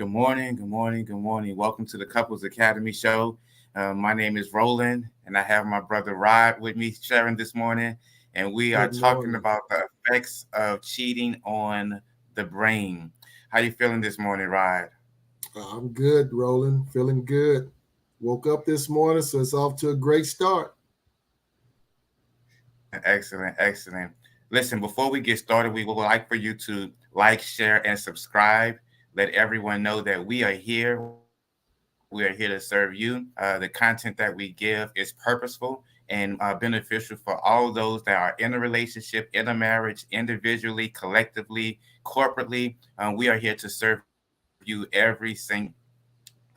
Good morning, good morning, good morning. Welcome to the Couples Academy show. My name is Roland, and I have my brother Rod with me sharing this morning. And we are Good talking morning. about the effects of cheating on the brain. How you feeling this morning, Rod? I'm good, Roland. Feeling good. Woke up this morning, so it's off to a great start. Excellent, excellent. Listen, before we get started, we would like for you to like, share, and subscribe. Let everyone know that we are here. We are here to serve you. The content that we give is purposeful and beneficial for all those that are in a relationship, in a marriage, individually, collectively, corporately. We are here to serve you every single.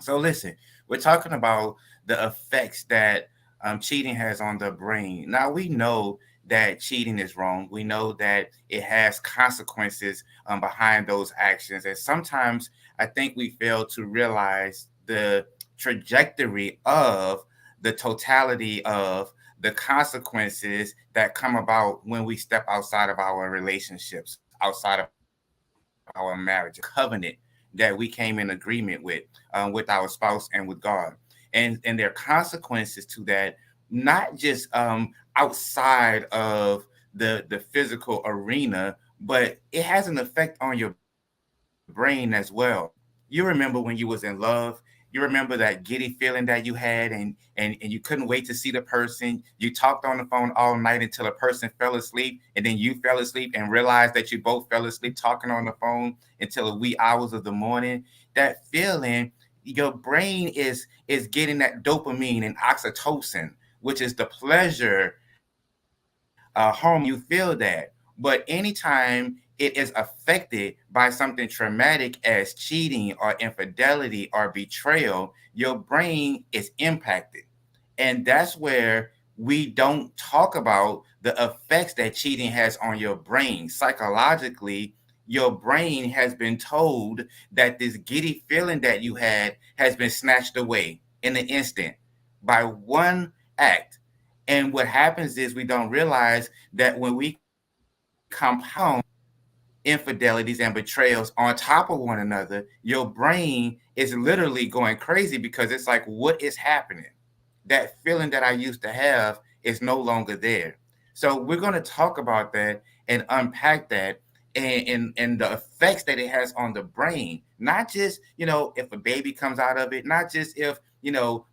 So listen, we're talking about the effects that cheating has on the brain. Now we know that cheating is wrong. We know that it has consequences behind those actions, and sometimes I think we fail to realize the trajectory of the totality of the consequences that come about when we step outside of our relationships, outside of our marriage, covenant that we came in agreement with our spouse and with God. And there are consequences to that, not just outside of the physical arena, but it has an effect on your brain as well. You remember when you was in love, you remember that giddy feeling that you had, and you couldn't wait to see the person. You talked on the phone all night until a person fell asleep, and then you fell asleep and realized that you both fell asleep talking on the phone until the wee hours of the morning. That feeling, your brain is getting that dopamine and oxytocin, which is the pleasure hormone. You feel that. But anytime it is affected by something traumatic as cheating or infidelity or betrayal, your brain is impacted. And that's where we don't talk about the effects that cheating has on your brain. Psychologically, your brain has been told that this giddy feeling that you had has been snatched away in an instant by one act. And what happens is we don't realize that when we compound infidelities and betrayals on top of one another, your brain is literally going crazy because it's like, what is happening? That feeling that I used to have is no longer there. So we're going to talk about that and unpack that and the effects that it has on the brain. Not just, if a baby comes out of it, not just if,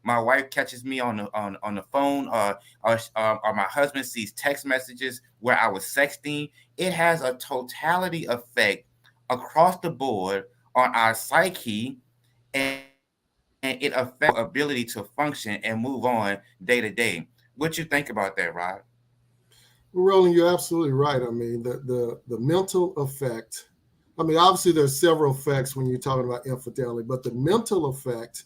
my wife catches me on the phone, or my husband sees text messages where I was sexting. It has a totality effect across the board on our psyche, and it affects our ability to function and move on day to day. What you think about that, Rod? Well, Roland, you're absolutely right. I mean, the mental effect. I mean, obviously, there's several effects when you're talking about infidelity, but the mental effect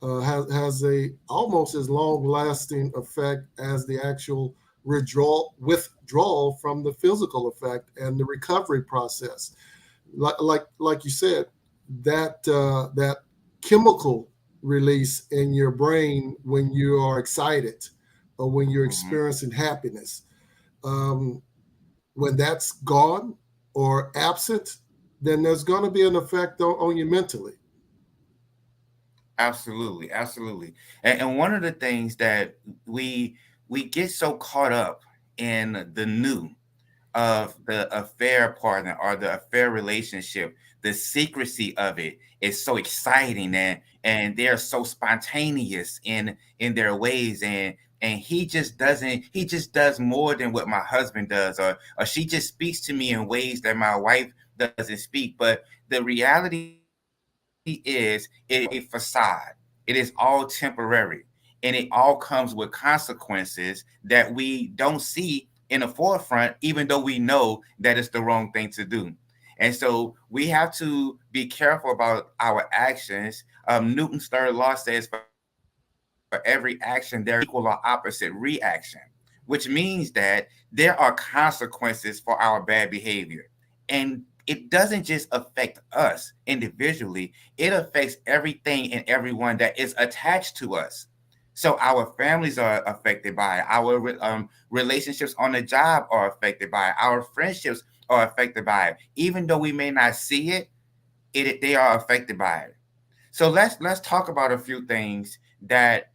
has a almost as long lasting effect as the actual withdrawal from the physical effect and the recovery process. Like you said, that chemical release in your brain when you are excited or when you're Hmm. experiencing happiness, um, when that's gone or absent, then there's going to be an effect on you mentally. Absolutely, absolutely. And one of the things that we we get so caught up in the new of the affair partner or the affair relationship, the secrecy of it is so exciting, and they're so spontaneous in their ways, and he just does more than what my husband does, or she just speaks to me in ways that my wife doesn't speak. But the reality is it is a facade. It is all temporary, and it all comes with consequences that we don't see in the forefront, even though we know that it's the wrong thing to do. And so we have to be careful about our actions. Newton's third law says for every action, there is an equal or opposite reaction, which means that there are consequences for our bad behavior. And it doesn't just affect us individually, it affects everything and everyone that is attached to us. So our families are affected by it. Our relationships on the job are affected by it. Our friendships are affected by it. Even though we may not see it, they are affected by it. So let's talk about a few things that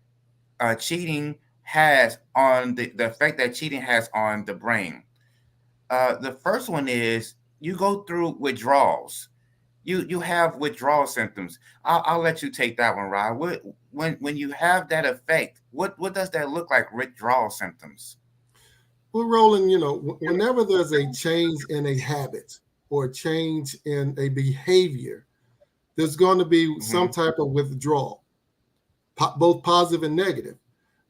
cheating has on the effect that cheating has on the brain. The first one is you go through withdrawals. You have withdrawal symptoms. I'll let you take that one, Rod. When you have that effect, what does that look like? Withdrawal symptoms. Well, Roland, whenever there's a change in a habit or a change in a behavior, there's going to be some Mm-hmm. type of withdrawal, both positive and negative.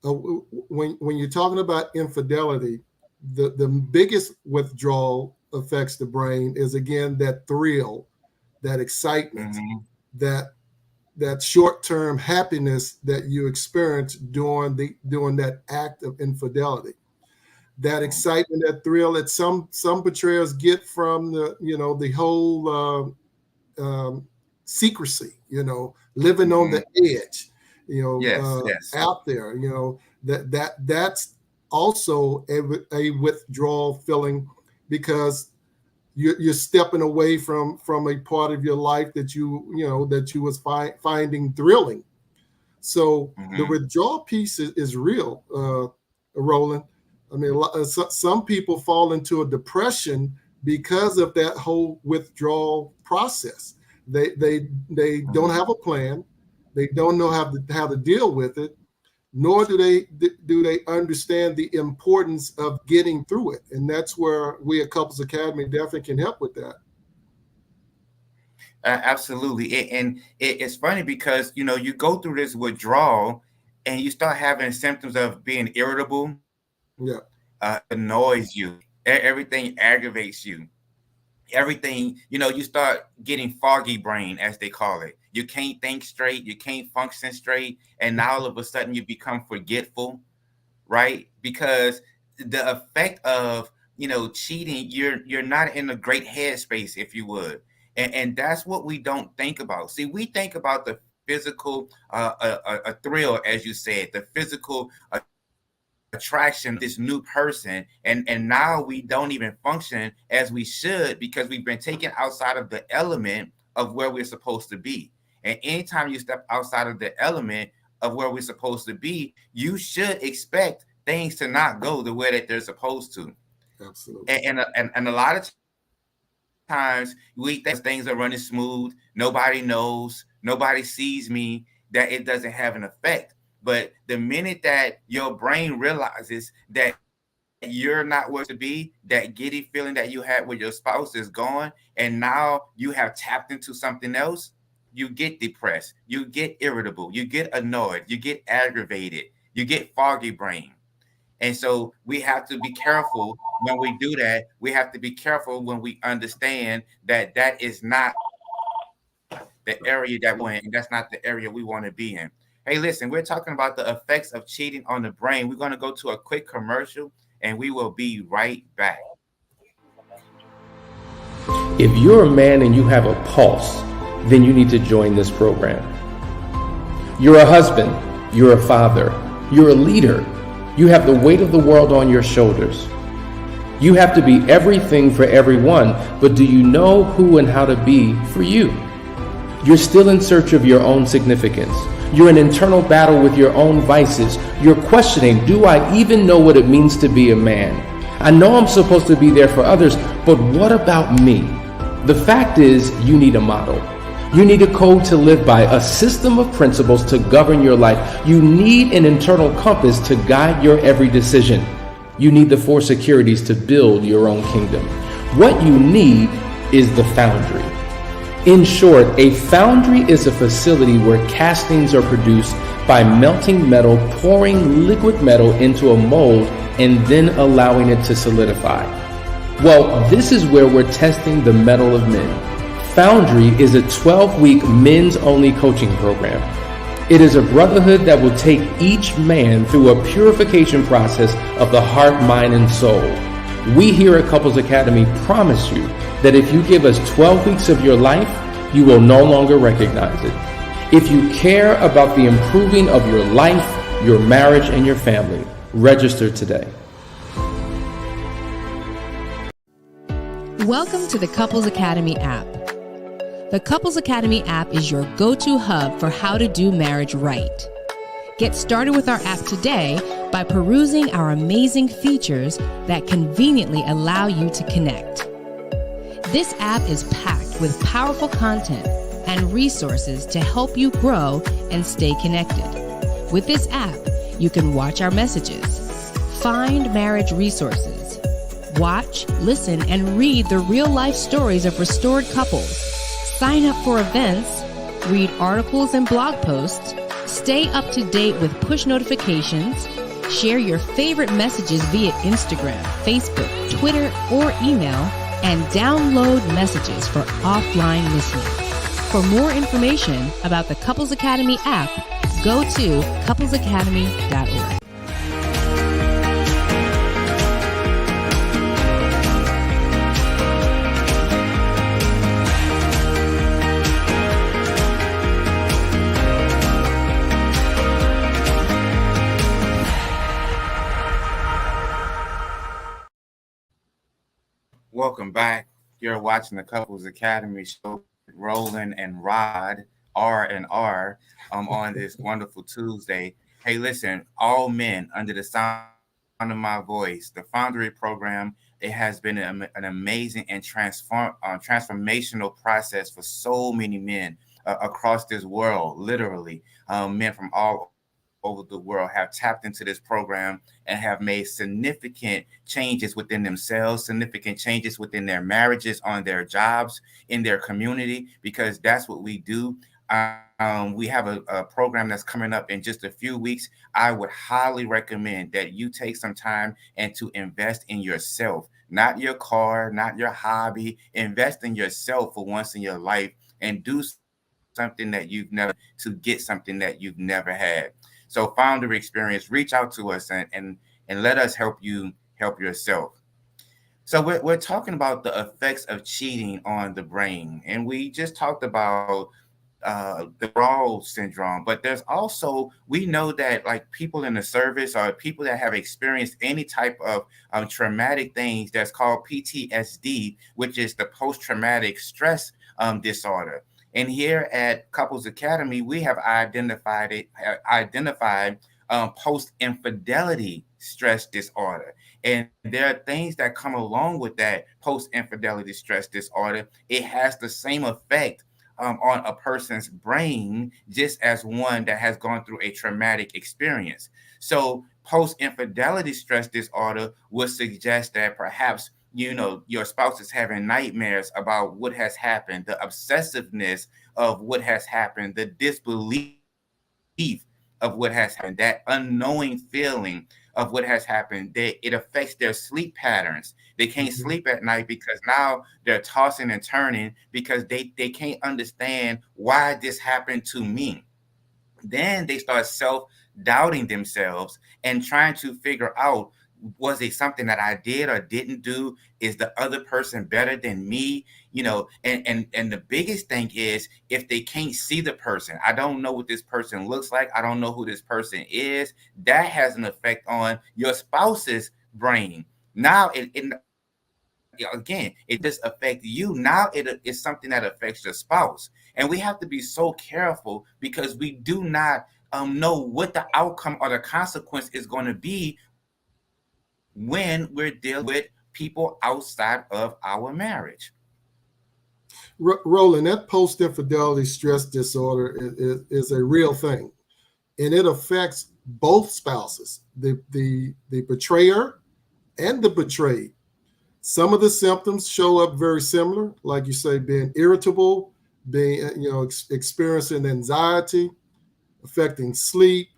When you're talking about infidelity, the biggest withdrawal affects the brain is, again, that thrill, that excitement, Mm-hmm. that short-term happiness that you experience during that act of infidelity. That excitement, that thrill that some betrayers get from the whole secrecy, living on Mm-hmm. the edge, Yes, yes. out there, that's also a withdrawal feeling, because you're stepping away from a part of your life that you was finding thrilling. So the Mm-hmm. withdrawal piece is real, Roland. I mean, some people fall into a depression because of that whole withdrawal process. They don't have a plan. They don't know how to deal with it, nor do they understand the importance of getting through it. And that's where we at Couples Academy definitely can help with that. Absolutely. It's funny because you go through this withdrawal and you start having symptoms of being irritable. Yeah, Annoys you. Everything aggravates you. Everything, you start getting foggy brain, as they call it. You can't think straight. You can't function straight. And now all of a sudden you become forgetful, right? Because the effect of, cheating, you're not in a great headspace, if you would. And that's what we don't think about. See, we think about the physical, a thrill, as you said, the physical attraction of this new person, and now we don't even function as we should because we've been taken outside of the element of where we're supposed to be. And anytime you step outside of the element of where we're supposed to be, you should expect things to not go the way that they're supposed to. absolutely. And a lot of times we think things are running smooth, nobody knows, nobody sees me, that it doesn't have an effect. But the minute that your brain realizes that you're not where to be, that giddy feeling that you had with your spouse is gone, and now you have tapped into something else, you get depressed, you get irritable, you get annoyed, you get aggravated, you get foggy brain. And so we have to be careful when we do that. We have to be careful when we understand that that is not the area that we're in. That's not the area we want to be in. Hey, listen, we're talking about the effects of cheating on the brain. We're going to go to a quick commercial and we will be right back. If you're a man and you have a pulse, then you need to join this program. You're a husband, you're a father, you're a leader. You have the weight of the world on your shoulders. You have to be everything for everyone, but do you know who and how to be for you? You're still in search of your own significance. You're in internal battle with your own vices. You're questioning, do I even know what it means to be a man? I know I'm supposed to be there for others, but what about me? The fact is, you need a model. You need a code to live by, a system of principles to govern your life. You need an internal compass to guide your every decision. You need the 4 securities to build your own kingdom. What you need is the Foundry. In short, a foundry is a facility where castings are produced by melting metal, pouring liquid metal into a mold, and then allowing it to solidify. Well, this is where we're testing the metal of men. Foundry is a 12-week men's-only coaching program. It is a brotherhood that will take each man through a purification process of the heart, mind, and soul. We here at Couples Academy promise you that if you give us 12 weeks of your life, you will no longer recognize it. If you care about the improving of your life, your marriage, and your family, register today. Welcome to the Couples Academy app. The Couples Academy app is your go-to hub for how to do marriage right. Get started with our app today by perusing our amazing features that conveniently allow you to connect. This app is packed with powerful content and resources to help you grow and stay connected. With this app, you can watch our messages, find marriage resources, watch, listen, and read the real-life stories of restored couples, sign up for events, read articles and blog posts, stay up to date with push notifications, share your favorite messages via Instagram, Facebook, Twitter, or email, and download messages for offline listening. For more information about the Couples Academy app, go to couplesacademy.org. Welcome back. You're watching the Couples Academy show, Roland and Rod, R&R, on this wonderful Tuesday. Hey, listen, all men under the sound of my voice, the Foundry program, it has been an amazing and transformational process for so many men across this world, literally. Men from all over the world have tapped into this program and have made significant changes within themselves, significant changes within their marriages, on their jobs, in their community, because that's what we do. We have a program that's coming up in just a few weeks. I would highly recommend that you take some time and to invest in yourself, not your car, not your hobby. Invest in yourself for once in your life and do something that you've never, to get something that you've never had. So Foundry Experience, reach out to us and let us help you help yourself. So we're talking about the effects of cheating on the brain. And we just talked about the withdrawal syndrome, but there's also, we know that like people in the service or people that have experienced any type of traumatic things, that's called PTSD, which is the post-traumatic stress disorder. And here at Couples Academy, we have identified post-infidelity stress disorder. And there are things that come along with that post-infidelity stress disorder. It has the same effect on a person's brain, just as one that has gone through a traumatic experience. So post-infidelity stress disorder would suggest that perhaps your spouse is having nightmares about what has happened, the obsessiveness of what has happened, the disbelief of what has happened, that unknowing feeling of what has happened. It affects their sleep patterns. They can't sleep at night because now they're tossing and turning because they can't understand why this happened to me. Then they start self-doubting themselves and trying to figure out, was it something that I did or didn't do? Is the other person better than me? And the biggest thing is, if they can't see the person, I don't know what this person looks like, I don't know who this person is, that has an effect on your spouse's brain. Now it just affects you. Now it is something that affects your spouse. And we have to be so careful because we do not know what the outcome or the consequence is going to be when we're dealing with people outside of our marriage. Roland, that post-infidelity stress disorder is a real thing, and it affects both spouses, the betrayer and the betrayed. Some of the symptoms show up very similar, like you say, being irritable, being experiencing anxiety, affecting sleep,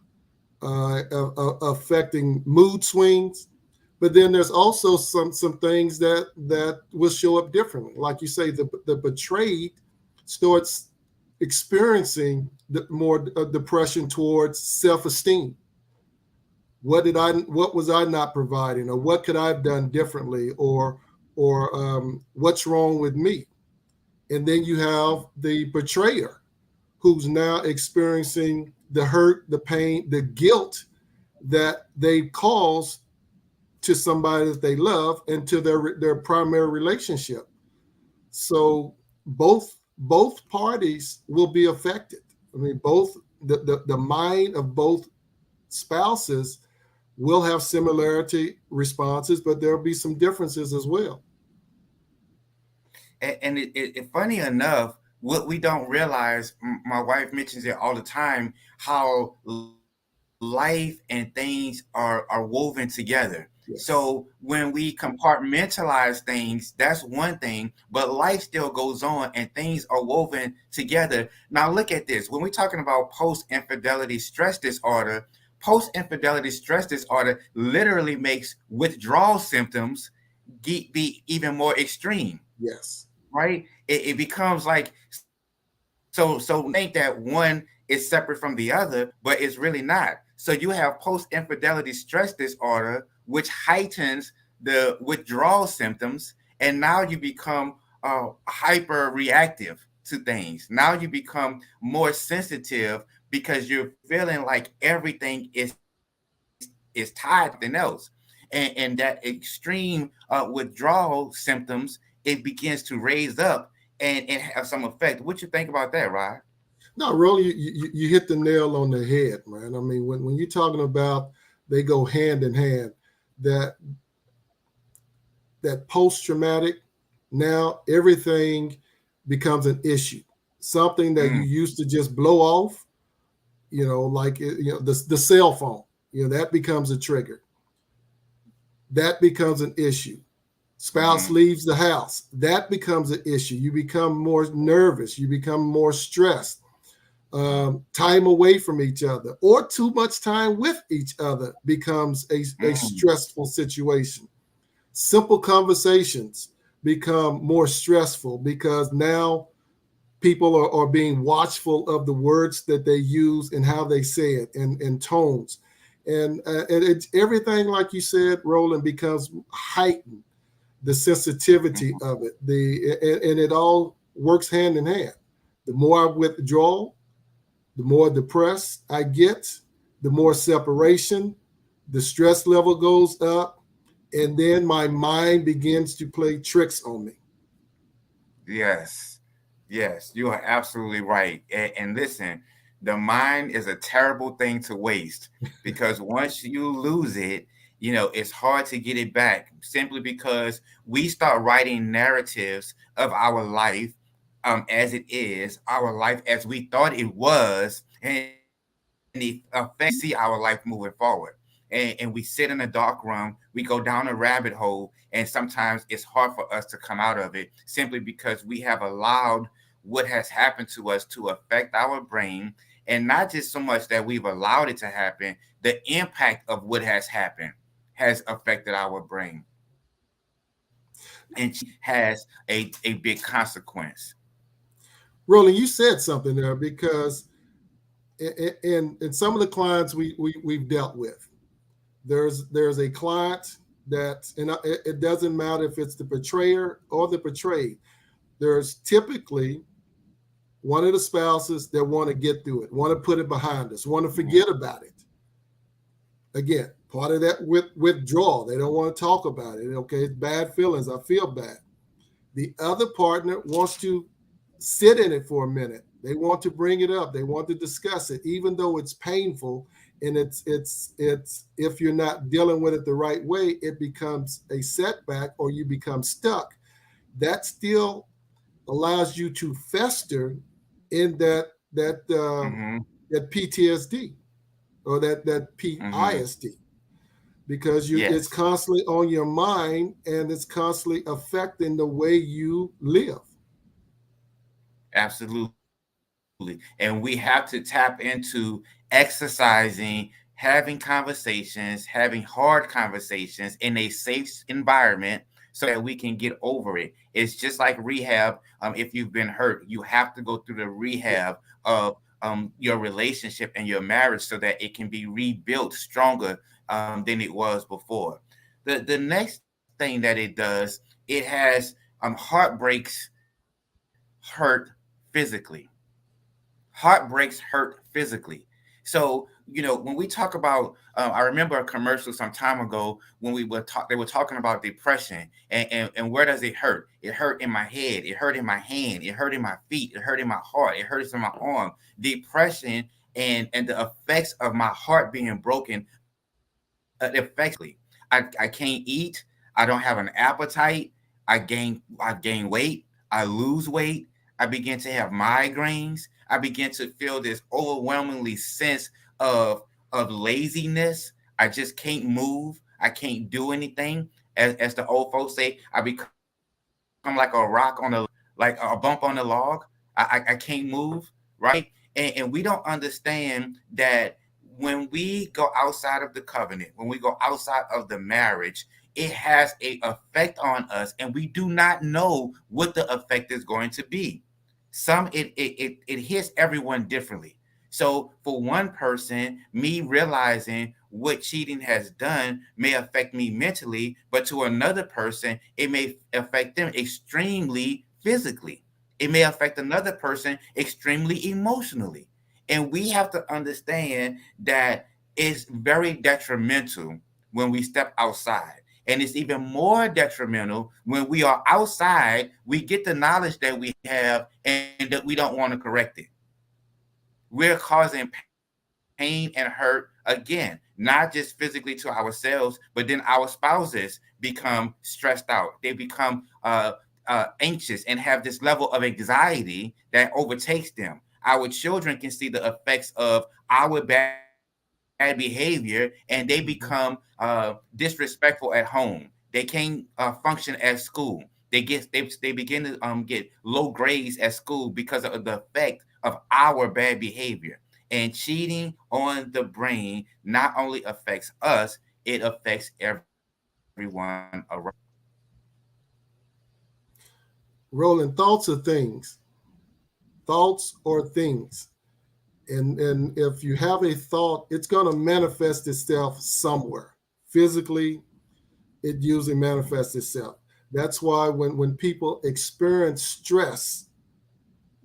affecting mood swings. But then there's also some things that will show up differently. Like you say, the betrayed starts experiencing more depression towards self-esteem. What was I not providing, or what could I have done differently, or what's wrong with me? And then you have the betrayer, who's now experiencing the hurt, the pain, the guilt that they caused to somebody that they love and to their primary relationship. So both both parties will be affected. I mean, both the mind of both spouses will have similarity responses, but there'll be some differences as well. And funny enough, what we don't realize, my wife mentions it all the time, how life and things are woven together. So Yes. when we compartmentalize things, that's one thing, but life still goes on and things are woven together. Now look at this. When we're talking about post-infidelity stress disorder, post-infidelity stress disorder literally makes withdrawal symptoms be even more extreme, Yes. right? It becomes like, so think that one is separate from the other, but it's really not. So you have post-infidelity stress disorder, which heightens the withdrawal symptoms, and now you become hyper reactive to things. Now you become more sensitive because you're feeling like everything is tied to something else, and that extreme withdrawal symptoms, it begins to raise up and have some effect. What you think about that, Rod? No, really, you hit the nail on the head, man. I mean, when you're talking about they go hand in hand, that that post traumatic, now everything becomes an issue. Something that you Mm, used to just blow off, like the cell phone, that becomes a trigger. That becomes an issue. Spouse mm-hmm, leaves the house, that becomes an issue. You become more nervous, you become more stressed. Time away from each other or too much time with each other becomes a mm, stressful situation. Simple conversations become more stressful because now people are being watchful of the words that they use and how they say it and tones. And it's everything, like you said, Roland, becomes heightened. The sensitivity mm-hmm. of it, and it all works hand in hand. The more I withdraw, the more depressed I get, the more separation, the stress level goes up, and then my mind begins to play tricks on me. Yes, yes, you are absolutely right. And listen, the mind is a terrible thing to waste because once you lose it, it's hard to get it back simply because we start writing narratives of our life as it is, our life as we thought it was, and it affects the way we see our life moving forward. And we sit in a dark room, we go down a rabbit hole, and sometimes it's hard for us to come out of it simply because we have allowed what has happened to us to affect our brain. And not just so much that we've allowed it to happen, the impact of what has happened has affected our brain and has a big consequence. Roland, you said something there because in some of the clients we've dealt with, there's a client that, and it doesn't matter if it's the betrayer or the betrayed. There's typically one of the spouses that want to get through it, want to put it behind us, want to forget about it. Again, part of that withdrawal. They don't want to talk about it. Okay, it's bad feelings. I feel bad. The other partner wants to sit in it for a minute. They want to bring it up. They want to discuss it, even though it's painful. And it's if you're not dealing with it the right way, it becomes a setback or you become stuck. That still allows you to fester in Mm-hmm. that PTSD or that Mm-hmm. PISD because it's Yes, constantly on your mind and it's constantly affecting the way you live. absolutely. And we have to tap into exercising, having conversations, having hard conversations in a safe environment so that we can get over it. It's just like rehab. If you've been hurt, you have to go through the Yeah. rehab of your relationship and your marriage so that it can be rebuilt stronger than it was before. The next thing that it does, it has heartbreaks hurt physically. Heartbreaks hurt physically. So when we talk about, I remember a commercial some time ago when we were talk, they were talking about depression, and where does it hurt? It hurt in my head, it hurt in my hand, it hurt in my feet, it hurt in my heart, it hurts in my arm. Depression and the effects of my heart being broken, it affects I can't eat, I don't have an appetite, I gain weight, I lose weight, I begin to have migraines, I begin to feel this overwhelmingly sense of laziness. I just can't move. I can't do anything. As the old folks say, I become like a rock on the like a bump on the log. I can't move, right? And we don't understand that when we go outside of the covenant, when we go outside of the marriage, it has a effect on us, and we do not know what the effect is going to be. Some it hits everyone differently. So for one person, me realizing what cheating has done may affect me mentally, but to another person, it may affect them extremely physically. It may affect another person extremely emotionally. And we have to understand that it's very detrimental when we step outside. And it's even more detrimental when we are outside, we get the knowledge that we have and that we don't want to correct it. We're causing pain and hurt again, not just physically to ourselves, but then our spouses become stressed out. They become anxious and have this level of anxiety that overtakes them. Our children can see the effects of our bad behavior, and they become disrespectful at home. They can't function at school. They begin to get low grades at school because of the effect of our bad behavior. And cheating on the brain not only affects us, it affects everyone around. Rolling thoughts are things. Thoughts or things. And if you have a thought, it's going to manifest itself somewhere. Physically, it usually manifests itself. That's why when people experience stress,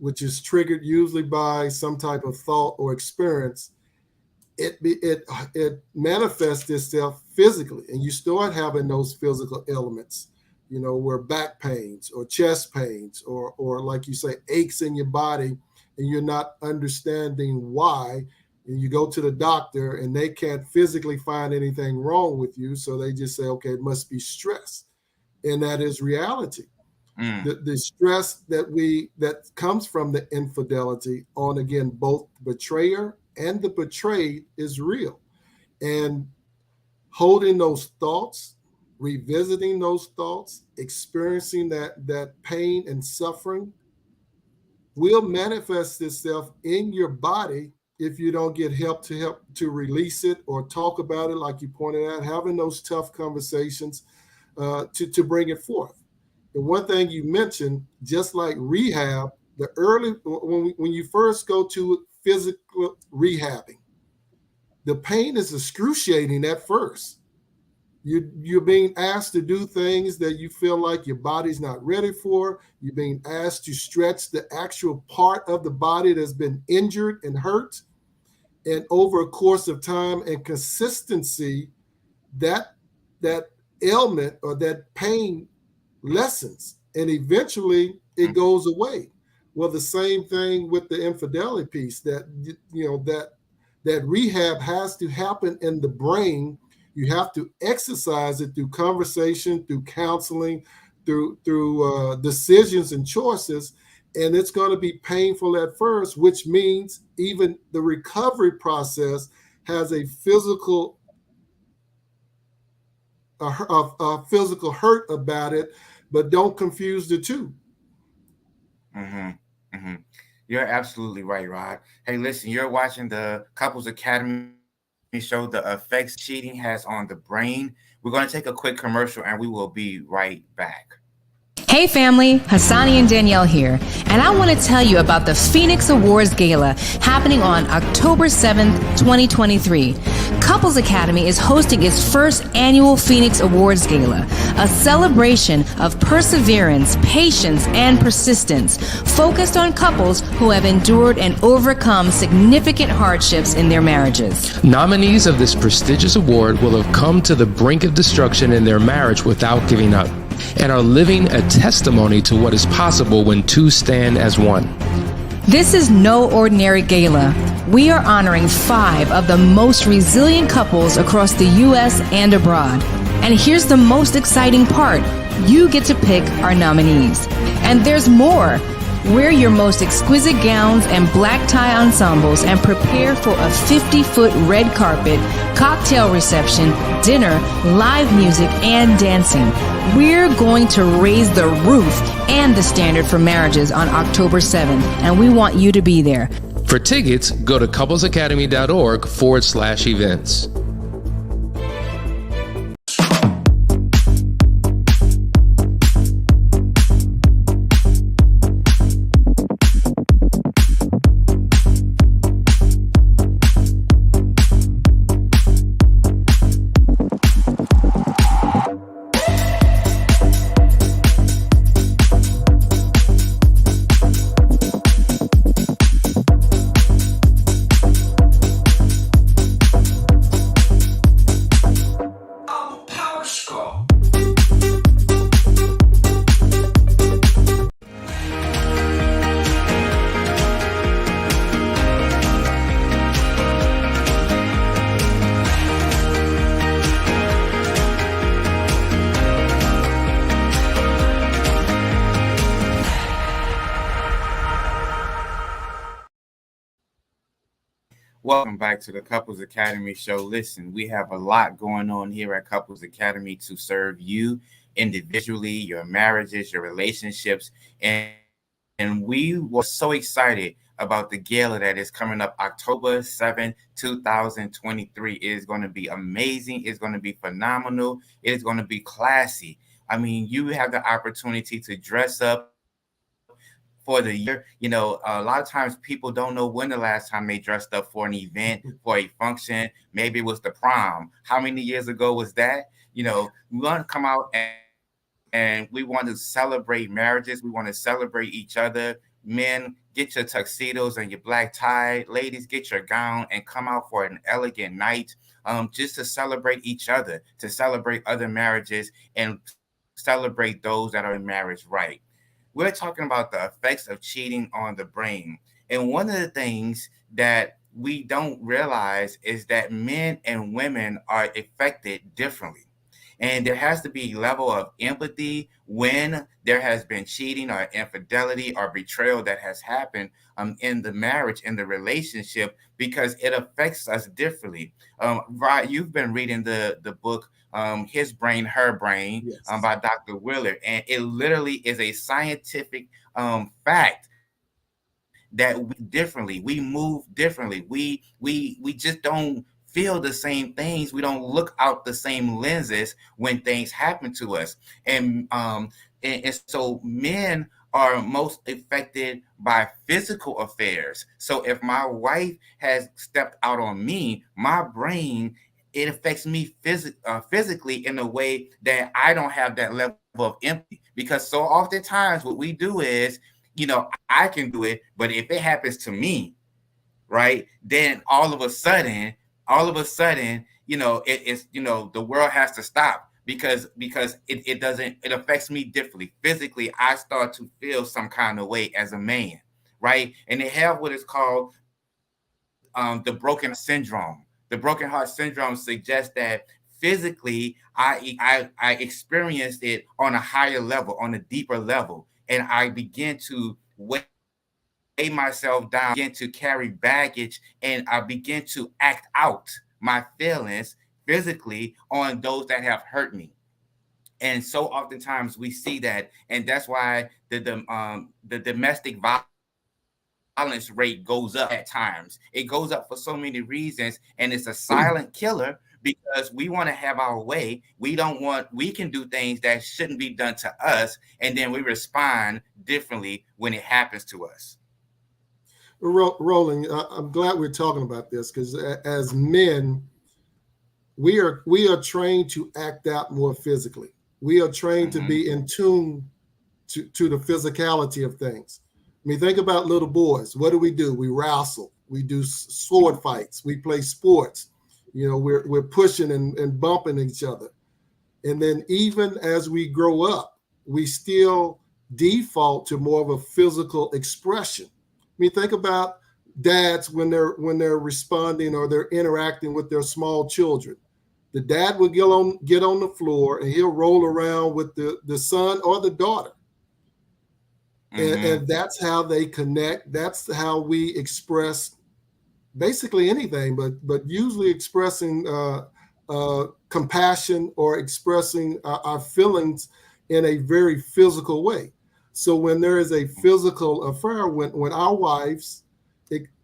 which is triggered usually by some type of thought or experience, it manifests itself physically, and you start having those physical elements, where back pains or chest pains or like you say, aches in your body, and you're not understanding why. And you go to the doctor and they can't physically find anything wrong with you, so they just say, okay, it must be stress, and that is reality. The stress that comes from the infidelity on, again, both betrayer and the betrayed is real. And holding those thoughts, revisiting those thoughts, experiencing that pain and suffering will manifest itself in your body if you don't get help to release it or talk about it, like you pointed out, having those tough conversations to bring it forth. And one thing you mentioned, just like rehab, the early when you first go to physical rehabbing, the pain is excruciating at first. You're being asked to do things that you feel like your body's not ready for. You're being asked to stretch the actual part of the body that's been injured and hurt. And over a course of time and consistency, that ailment or that pain lessens, and eventually it goes away. Well, the same thing with the infidelity piece, that rehab has to happen in the brain. You have to exercise it through conversation, through counseling, through decisions and choices. And it's going to be painful at first, which means even the recovery process has a physical hurt about it, but don't confuse the two. Mm-hmm. Mm-hmm. You're absolutely right, Rod. Hey, listen, you're watching the Couples Academy show, the effects cheating has on the brain. We're going to take a quick commercial and we will be right back. Hey family, Hassani and Danielle here, and I want to tell you about the Phoenix Awards Gala happening on October 7th, 2023. Couples Academy is hosting its first annual Phoenix Awards Gala, a celebration of perseverance, patience, and persistence, focused on couples who have endured and overcome significant hardships in their marriages. Nominees of this prestigious award will have come to the brink of destruction in their marriage without giving up, and are living a testimony to what is possible when two stand as one. This is no ordinary gala. We are honoring 5 of the most resilient couples across the U.S. and abroad. And here's the most exciting part. You get to pick our nominees. And there's more. Wear your most exquisite gowns and black tie ensembles and prepare for a 50-foot red carpet, cocktail reception, dinner, live music, and dancing. We're going to raise the roof and the standard for marriages on October 7th, and we want you to be there. For tickets, go to couplesacademy.org/events. Welcome back to the Couples Academy show. Listen, we have a lot going on here at Couples Academy to serve you individually, your marriages, your relationships, and we were so excited about the gala that is coming up October 7th, 2023. It is going to be amazing. It's going to be phenomenal. It is going to be classy. I mean, you have the opportunity to dress up for the year. You know, a lot of times people don't know when the last time they dressed up for an event, for a function. Maybe it was the prom. How many years ago was that? You know, we want to come out and we want to celebrate marriages. We want to celebrate each other. Men, get your tuxedos and your black tie. Ladies, get your gown and come out for an elegant night, just to celebrate each other, to celebrate other marriages and celebrate those that are in marriage right. We're talking about the effects of cheating on the brain. And one of the things that we don't realize is that men and women are affected differently. And there has to be a level of empathy when there has been cheating or infidelity or betrayal that has happened in the marriage, in the relationship, because it affects us differently. Right, you've been reading the book, His Brain, Her Brain, Yes. By Dr. Willard. And it literally is a scientific fact that we move differently. We just don't feel the same things. We don't look out the same lenses when things happen to us. And so men are most affected by physical affairs. So if my wife has stepped out on me, my brain, it affects me physically in a way that I don't have that level of empathy. Because so oftentimes what we do is, you know, I can do it, but if it happens to me, right, then all of a sudden, you know, it's, you know, the world has to stop because it affects me differently. Physically, I start to feel some kind of way as a man, right? And they have what is called the broken syndrome. The broken heart syndrome suggests that physically I experienced it on a higher level, on a deeper level, and I begin to weigh myself down, begin to carry baggage, and I begin to act out my feelings physically on those that have hurt me. And so oftentimes we see that, and that's why the domestic violence rate goes up at times. It goes up for so many reasons, and it's a silent killer because we want to have our way. We can do things that shouldn't be done to us, and then we respond differently when it happens to us. Roland, I'm glad we're talking about this because as men, we are trained to act out more physically. We are trained to Mm-hmm. be in tune to the physicality of things. I mean, think about little boys. What do? We wrestle. We do sword fights. We play sports. We're pushing and bumping each other. And then even as we grow up, we still default to more of a physical expression. I mean, think about dads when they're responding or they're interacting with their small children. The dad will get on the floor and he'll roll around with the son or the daughter. And Mm-hmm. that's how they connect. That's how we express basically anything, but usually expressing compassion or expressing our feelings in a very physical way. So when there is a physical affair, when our wives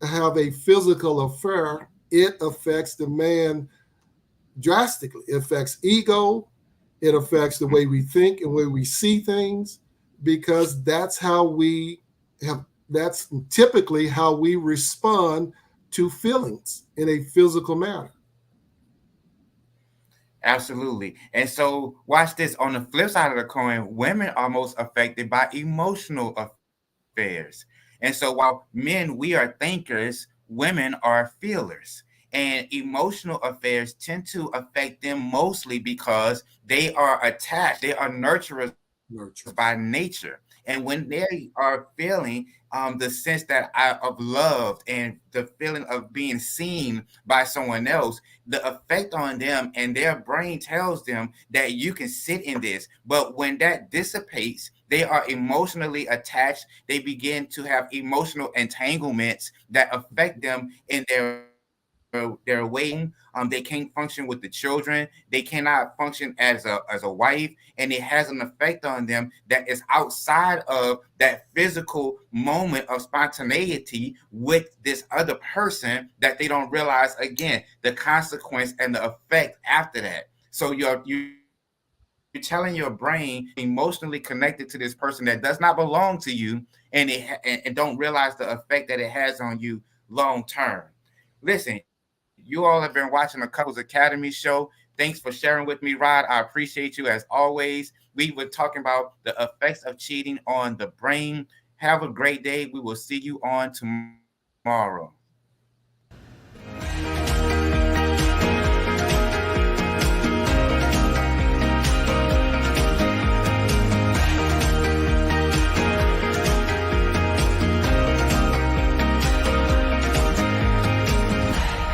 have a physical affair, it affects the man drastically. It affects ego. It affects the way we think and way we see things, because that's how we have. That's typically how we respond to feelings in a physical manner. Absolutely. And so, watch this. On the flip side of the coin, women are most affected by emotional affairs. And so, while men, we are thinkers, women are feelers. And emotional affairs tend to affect them mostly because they are attached, they are nurturers by nature. Nurturers. And when they are feeling the sense of love and the feeling of being seen by someone else, the effect on them and their brain tells them that you can sit in this. But when that dissipates, they are emotionally attached. They begin to have emotional entanglements that affect them in their way. They can't function with the children. They cannot function as a wife, and it has an effect on them that is outside of that physical moment of spontaneity with this other person, that they don't realize again the consequence and the effect after that. So you're telling your brain emotionally connected to this person that does not belong to you, and don't realize the effect that it has on you long term. Listen, you all have been watching the Couples Academy show. Thanks for sharing with me, Rod. I appreciate you as always. We were talking about the effects of cheating on the brain. Have a great day. We will see you on tomorrow.